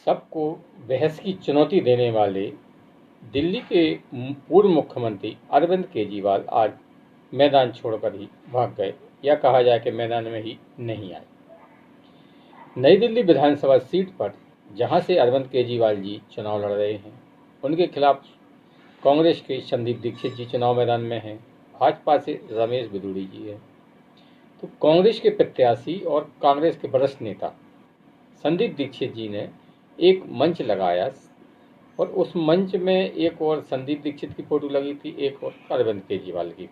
सबको बहस की चुनौती देने वाले दिल्ली के पूर्व मुख्यमंत्री अरविंद केजरीवाल आज मैदान छोड़कर ही भाग गए, या कहा जाए कि मैदान में ही नहीं आए। नई दिल्ली विधानसभा सीट पर जहां से अरविंद केजरीवाल जी चुनाव लड़ रहे हैं, उनके खिलाफ कांग्रेस के संदीप दीक्षित जी चुनाव मैदान में हैं, भाजपा से रमेश बिधूड़ी जी हैं। तो कांग्रेस के प्रत्याशी और कांग्रेस के वरिष्ठ नेता संदीप दीक्षित जी ने एक मंच लगाया और उस मंच में एक और संदीप दीक्षित की फोटो लगी थी, एक और अरविंद केजरीवाल की।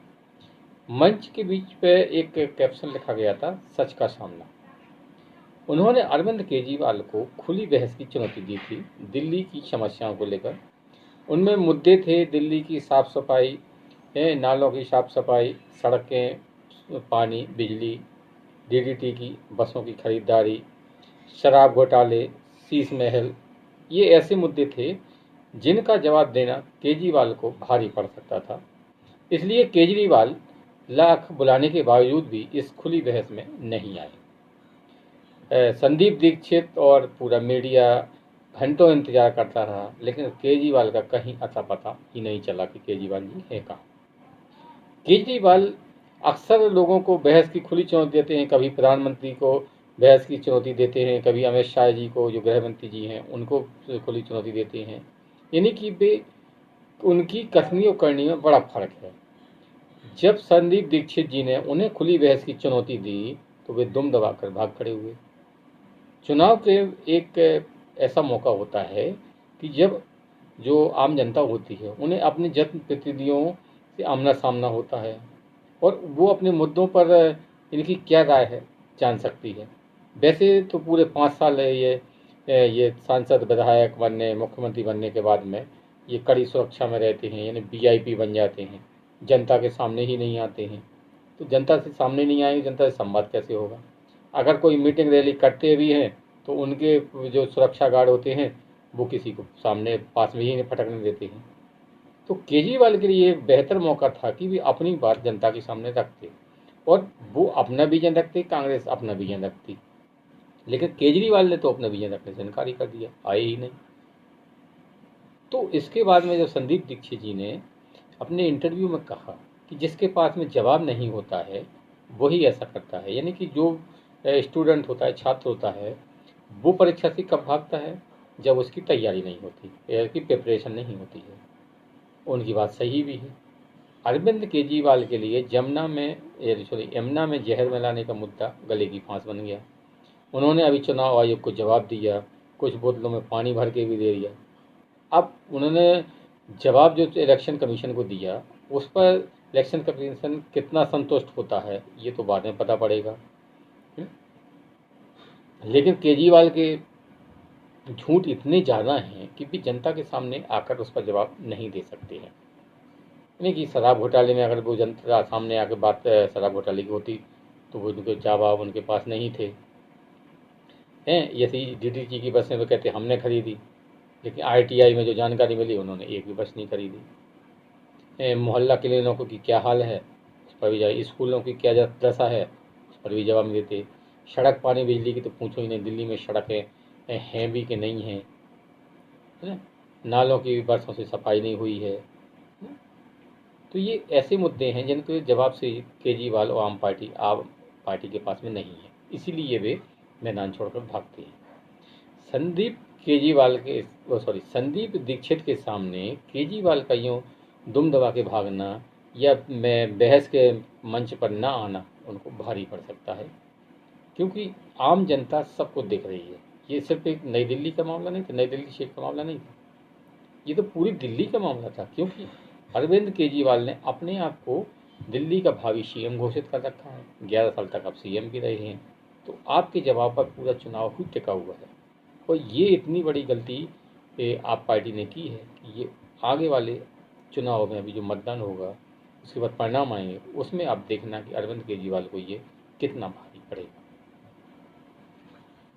मंच के बीच पे एक कैप्शन लिखा गया था, सच का सामना। उन्होंने अरविंद केजरीवाल को खुली बहस की चुनौती दी थी दिल्ली की समस्याओं को लेकर। उनमें मुद्दे थे दिल्ली की साफ सफाई, नालों की साफ सफाई, सड़कें, पानी, बिजली, डीडीटी की बसों की खरीदारी, शराब घोटाले, शीश महल। ये ऐसे मुद्दे थे जिनका जवाब देना केजरीवाल को भारी पड़ सकता था। इसलिए केजरीवाल लाख बुलाने के बावजूद भी इस खुली बहस में नहीं आए। संदीप दीक्षित और पूरा मीडिया घंटों इंतजार करता रहा, लेकिन केजरीवाल का कहीं अता पता ही नहीं चला कि केजरीवाल जी है कहाँ। केजरीवाल अक्सर लोगों को बहस की खुली चुनौती देते हैं, कभी प्रधानमंत्री को बहस की चुनौती देते हैं, कभी अमित शाह जी को, जो गृह मंत्री जी हैं, उनको खुली चुनौती देते हैं। यानी कि वे उनकी कथनी और करनी में बड़ा फर्क है। जब संदीप दीक्षित जी ने उन्हें खुली बहस की चुनौती दी तो वे दुम दबाकर भाग खड़े हुए। चुनाव के एक ऐसा मौका होता है कि जब जो आम जनता होती है उन्हें अपने जनप्रतिनिधियों से आमना सामना होता है और वो अपने मुद्दों पर इनकी क्या राय है जान सकती है। वैसे तो पूरे 5 साल है ये सांसद, विधायक बनने, मुख्यमंत्री बनने के बाद में ये कड़ी सुरक्षा में रहते हैं, यानी वीआईपी बन जाते हैं, जनता के सामने ही नहीं आते हैं। तो जनता से सामने नहीं आएंगे, जनता से संवाद कैसे होगा? अगर कोई मीटिंग रैली करते भी हैं तो उनके जो सुरक्षा गार्ड होते हैं वो किसी को सामने पास में ही नहीं फटकने देते हैं। तो केजरीवाल के लिए एक बेहतर मौका था कि वे अपनी बात जनता के सामने रखते, और वो अपना विजन रखते, कांग्रेस अपना विजन रखती। लेकिन केजरीवाल ने तो अपना विजन रखने से इनकार ही कर दिया, आए ही नहीं। तो इसके बाद में जब संदीप दीक्षित जी ने अपने इंटरव्यू में कहा कि जिसके पास में जवाब नहीं होता है वही ऐसा करता है, यानी कि जो स्टूडेंट होता है, छात्र होता है, वो परीक्षा से कब भागता है? जब उसकी तैयारी नहीं होती, की प्रिपरेशन नहीं होती है। उनकी बात सही भी है। अरविंद केजरीवाल के लिए यमुना में जहर मिलाने का मुद्दा गले की फांस बन गया। उन्होंने अभी चुनाव आयोग को जवाब दिया, कुछ बोतलों में पानी भर के भी दे दिया। अब उन्होंने जवाब जो इलेक्शन कमीशन को दिया, उस पर इलेक्शन कमीशन कितना संतुष्ट होता है ये तो बाद में पता पड़ेगा। लेकिन केजरीवाल के झूठ इतने ज़्यादा हैं कि भी जनता के सामने आकर उस पर जवाब नहीं दे सकते हैं। यानी कि शराब घोटाले में अगर वो जनता सामने आकर बात शराब घोटाले की होती तो वो उनके जवाब उनके पास नहीं थे। हैं जैसे डीडीटी की बसें वो कहते हमने खरीदी, लेकिन आईटीआई में जो जानकारी मिली उन्होंने एक भी बस नहीं खरीदी। मोहल्ला क्लिनिकों की क्या हाल है उस पर भी जवाब, स्कूलों की क्या दशा है उस पर भी जवाब नहीं देते। सड़क, पानी, बिजली की तो पूछो ही नहीं, दिल्ली में सड़कें हैं भी कि नहीं हैं, है ना? नालों की बरसों से सफाई नहीं हुई है। तो ये ऐसे मुद्दे हैं जिनके जवाब से केजरीवाल और आम पार्टी के पास में नहीं है, इसीलिए वे मैदान छोड़कर भागते हैं। संदीप दीक्षित के सामने केजरीवाल का यूँ दुम दबा के भागना या बहस के मंच पर ना आना उनको भारी पड़ सकता है, क्योंकि आम जनता सबको देख रही है। ये सिर्फ एक नई दिल्ली का मामला नहीं था, नई दिल्ली क्षेत्र का मामला नहीं था, ये तो पूरी दिल्ली का मामला था, क्योंकि अरविंद केजरीवाल ने अपने आप को दिल्ली का भावी सीएम घोषित कर रखा है। 11 साल तक आप सीएम भी रहे हैं, तो आपके जवाब पर पूरा चुनाव ही टिका हुआ है। और ये इतनी बड़ी गलती आप पार्टी ने की है कि ये आगे वाले चुनाव में अभी जो मतदान होगा उसके बाद परिणाम आएंगे, उसमें आप देखना कि अरविंद केजरीवाल को ये कितना भारी पड़ेगा।